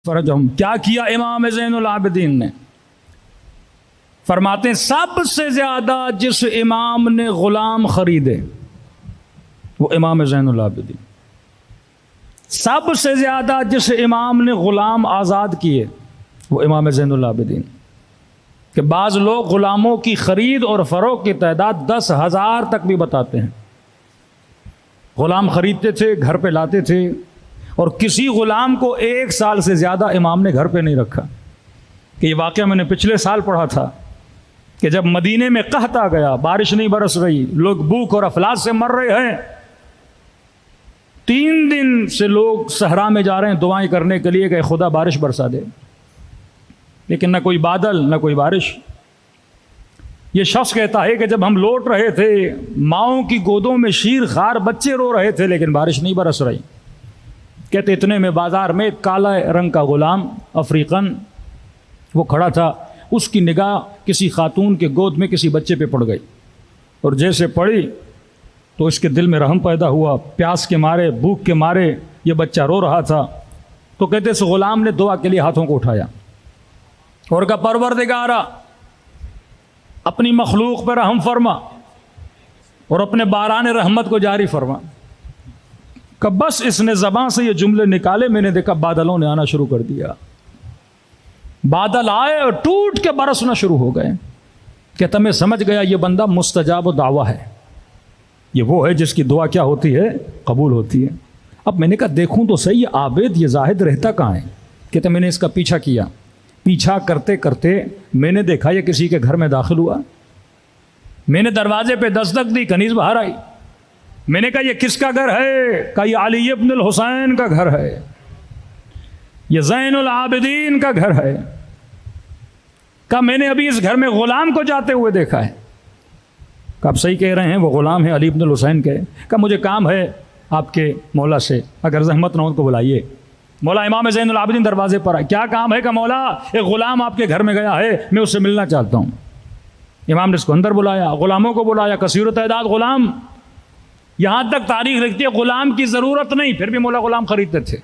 फरजहम, क्या किया इमाम ज़ैनुल आबिदीन ने? फरमाते हैं सबसे ज्यादा जिस इमाम ने गुलाम खरीदे वो इमाम ज़ैनुल आबिदीन। सबसे ज्यादा जिस इमाम ने गुलाम आज़ाद किए वो इमाम ज़ैनुल आबिदीन। कि बाज़ लोग गुलामों की खरीद और फरोख्त की तादाद 10,000 तक भी बताते हैं। गुलाम खरीदते थे, घर पे लाते थे, और किसी गुलाम को 1 साल से ज़्यादा इमाम ने घर पे नहीं रखा। कि ये वाक़या मैंने पिछले साल पढ़ा था कि जब मदीने में कहत आ गया, बारिश नहीं बरस रही, लोग भूख और अफलास से मर रहे हैं, 3 दिन से लोग सहरा में जा रहे हैं दुआएं करने के लिए कि खुदा बारिश बरसा दे, लेकिन न कोई बादल न कोई बारिश। ये शख्स कहता है कि जब हम लौट रहे थे, माओं की गोदों में शीर खार बच्चे रो रहे थे, लेकिन बारिश नहीं बरस रही। कहते इतने में बाजार में काला रंग का गुलाम अफ्रीकन वो खड़ा था। उसकी निगाह किसी खातून के गोद में किसी बच्चे पे पड़ गई, और जैसे पड़ी तो इसके दिल में रहम पैदा हुआ। प्यास के मारे, भूख के मारे ये बच्चा रो रहा था। तो कहते इस गुलाम ने दुआ के लिए हाथों को उठाया और कहा, परवरदिगारा अपनी मखलूक पर रहम फरमा और अपने बारान रहमत को जारी फरमा। कब बस इसने ज़बान से ये जुमले निकाले, मैंने देखा बादलों ने आना शुरू कर दिया। बादल आए और टूट के बरसना शुरू हो गए। कहता मैं समझ गया ये बंदा मुस्तजाब दावा है, ये वो है जिसकी दुआ क्या होती है, कबूल होती है। अब मैंने कहा देखूं तो सही, ये आबिद ये जाहिद रहता कहाँ है? कहता मैंने इसका पीछा किया, पीछा करते करते मैंने देखा ये किसी के घर में दाखिल हुआ। मैंने दरवाजे पे दस्तक दी, कनीज बाहर आई। मैंने कहा ये किसका घर है? कहा ये अली इब्नुल हुसैन का घर है, ये ज़ैनुल आबिदीन का घर है। कहा मैंने अभी इस घर में गुलाम को जाते हुए देखा है। कहा आप सही कह रहे हैं, वो गुलाम है अली इब्नुल हुसैन के। कहा मुझे काम है आपके मौला से, अगर जहमत ना हो तो बुलाइए। मौला इमाम ज़ैनुल आबिदीन दरवाजे पर आए। क्या काम है? का मौला एक गुलाम आपके घर में गया है, मैं उससे मिलना चाहता हूँ। इमाम ने इसको अंदर बुलाया, गुलामों को बुलाया, कसीर तादाद गुलाम। यहाँ तक तारीख लिखती है गुलाम की ज़रूरत नहीं, फिर भी मौला गुलाम खरीदते थे।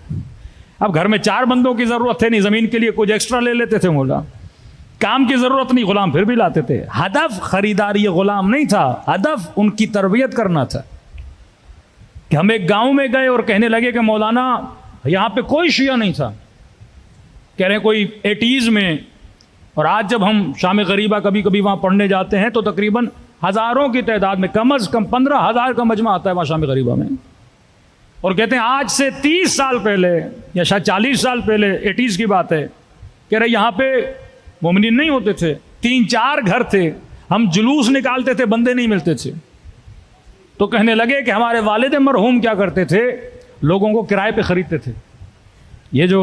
अब घर में 4 बंदों की ज़रूरत है नहीं, ज़मीन के लिए कुछ एक्स्ट्रा ले लेते थे मौला। काम की ज़रूरत नहीं, गुलाम फिर भी लाते थे। हदफ खरीदारी गुलाम नहीं था, हदफ उनकी तरबियत करना था। कि हम एक गाँव में गए और कहने लगे कि मौलाना यहाँ पे कोई शिया नहीं था, कह रहे हैं कोई 80s में। और आज जब हम शाम गरीबा कभी कभी वहाँ पढ़ने जाते हैं तो तकरीबन हज़ारों की तादाद में, कम अज़ कम 15,000 का मजमा आता है वहाँ शाम गरीबा में। और कहते हैं आज से 30 साल पहले या शायद 40 साल पहले, 80s की बात है, कह रहे यहाँ पे मोमिनीन नहीं होते थे, 3-4 घर थे, हम जुलूस निकालते थे, बंदे नहीं मिलते थे। तो कहने लगे कि हमारे वालिद मरहूम क्या करते थे, लोगों को किराए पे ख़रीदते थे। ये जो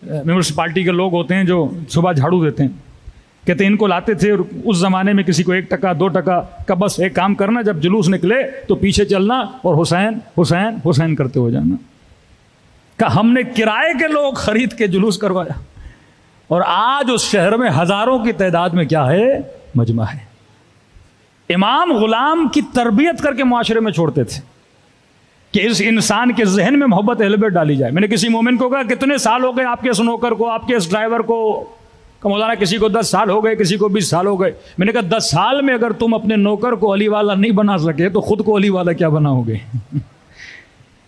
म्यूनसिपाल्टी के लोग होते हैं जो सुबह झाड़ू देते हैं, कहते हैं इनको लाते थे। और उस ज़माने में किसी को 1 टका 2 टका का बस एक काम करना, जब जुलूस निकले तो पीछे चलना और हुसैन हुसैन हुसैन करते हो जाना। का हमने किराए के लोग खरीद के जुलूस करवाया, और आज उस शहर में हज़ारों की तादाद में क्या है, मजमा है। इमाम गुलाम की तरबियत करके मुआशरे में छोड़ते थे कि इस इंसान के जहन में मोहब्बत अहले बैत डाली जाए। मैंने किसी मोमिन को कहा कितने साल हो गए आपके इस नौकर को, आपके इस ड्राइवर को? मौलाना किसी को 10 साल हो गए, किसी को 20 साल हो गए। मैंने कहा 10 साल में अगर तुम अपने नौकर को अली वाला नहीं बना सके तो खुद को अली वाला क्या बनाओगे?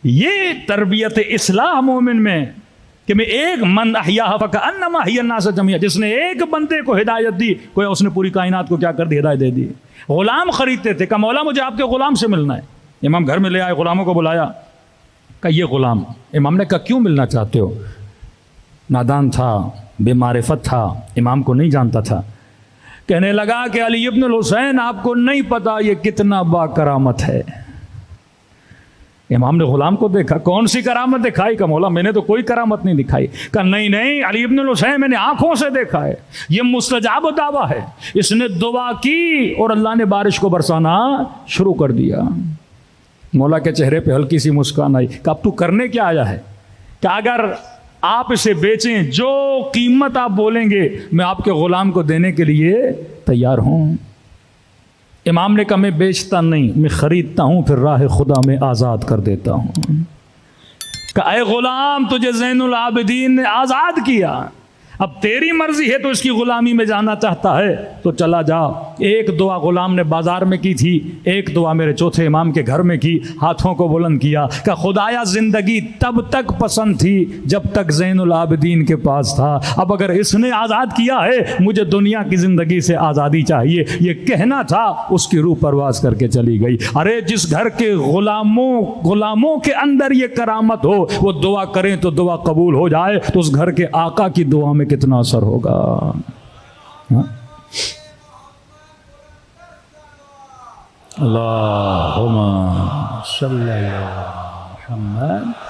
ये तरबियत इस्लाह मोमिन में कि मैं एक मन अहिया फकअन्नमा अहिया अन्नास जमीआ, जिसने एक बंदे को हिदायत दी, कोई उसने पूरी कायनात को क्या कर दी, हिदायत दे दी। गुलाम खरीदते थे। कहा मौला मुझे आपके गुलाम से मिलना है। इमाम घर में ले आए, गुलामों को बुलाया। कहा ये गुलाम। इमाम ने कहा क्यों मिलना चाहते हो? नादान था, बेमारिफत था, इमाम को नहीं जानता था। कहने लगा कि अली इब्नुल हुसैन आपको नहीं पता ये कितना बाकरामत है। इमाम ने गुलाम को देखा, कौन सी करामत दिखाई? का मौला मैंने तो कोई करामत नहीं दिखाई। कहा नहीं नहीं, अली इब्नुल हुसैन मैंने आंखों से देखा है, ये मुस्तजाब दावा है। इसने दुआ की और अल्लाह ने बारिश को बरसाना शुरू कर दिया। मौला के चेहरे पे हल्की सी मुस्कान आई। कि अब तू करने क्या आया है? कि अगर आप इसे बेचें, जो कीमत आप बोलेंगे मैं आपके गुलाम को देने के लिए तैयार हूं। इमाम ने कहा मैं बेचता नहीं, मैं खरीदता हूं, फिर राह खुदा में आज़ाद कर देता हूं। कि ऐ गुलाम, तुझे ज़ैनुल आबिदीन ने आज़ाद किया, अब तेरी मर्जी है तो इसकी गुलामी में जाना चाहता है तो चला जा। एक दुआ गुलाम ने बाजार में की थी, एक दुआ मेरे चौथे इमाम के घर में की, हाथों को बुलंद किया कि खुदाया जिंदगी तब तक पसंद थी जब तक ज़ैनुल आबिदीन के पास था, अब अगर इसने आज़ाद किया है मुझे दुनिया की ज़िंदगी से आज़ादी चाहिए। ये कहना था, उसकी रूह परवास करके चली गई। अरे जिस घर के गुलामों के अंदर ये करामत हो, वो दुआ करें तो दुआ कबूल हो जाए, तो उस घर के आका की दुआ में कितना असर होगा। अल्लाहुम्मा सल्ली अला मुहम्मद।